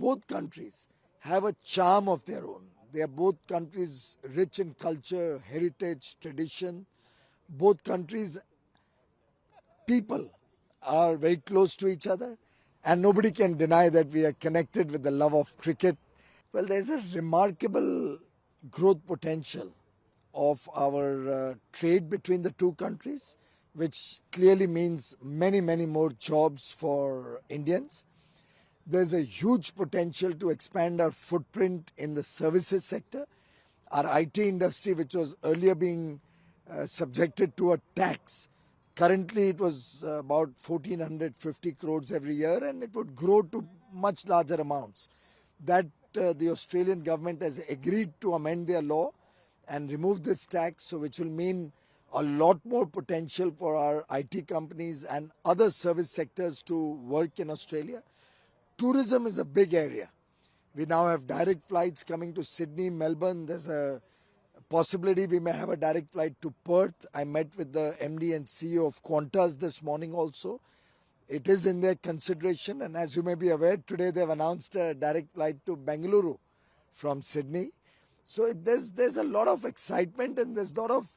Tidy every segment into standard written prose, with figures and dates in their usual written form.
both countries have a charm of their own. They are both countries rich in culture, heritage, tradition. Both countries' people are very close to each other, and nobody can deny that we are connected with the love of cricket. Well, there's a remarkable growth potential of our trade between the two countries, which clearly means many, many more jobs for Indians. There's a huge potential to expand our footprint in the services sector. Our IT industry, which was earlier being subjected to a tax, currently it was about 1,450 crores every year, and it would grow to much larger amounts. That the Australian government has agreed to amend their law and remove this tax, so which will mean a lot more potential for our IT companies and other service sectors to work in Australia. Tourism is a big area. We now have direct flights coming to Sydney, Melbourne. There's a possibility we may have a direct flight to Perth. I met with the MD and CEO of Qantas this morning also. It is in their consideration, and as you may be aware, today they've announced a direct flight to Bengaluru from Sydney. So there's a lot of excitement, and there's a lot of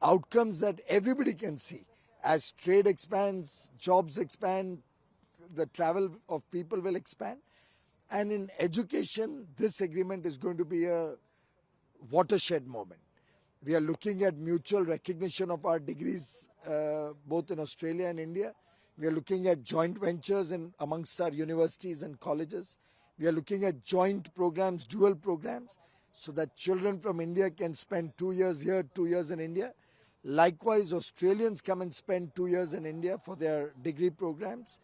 outcomes that everybody can see. As trade expands, jobs expand, the travel of people will expand. And in education, this agreement is going to be a watershed moment. We are looking at mutual recognition of our degrees, both in Australia and India. We are looking at joint ventures amongst our universities and colleges. We are looking at joint programs, dual programs, so that children from India can spend 2 years here, 2 years in India. Likewise, Australians come and spend 2 years in India for their degree programs.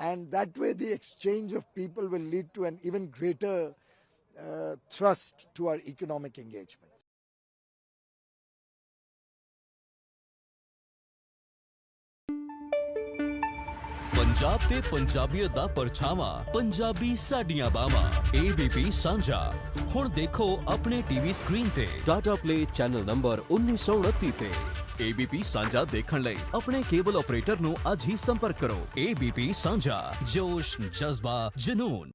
And that way the exchange of people will lead to an even greater thrust to our economic engagement. Punjab ते पंजाबीयत दा परछावा Punjabi साडियां बावां ABP सांझा हुण देखो अपने TV screen ते Tata play channel number 1929 ते ABP सांझा देखण लई अपने केबल ऑपरेटर नु अज ही संपर्क करो। ABP सांझा जोश जज्बा जुनून।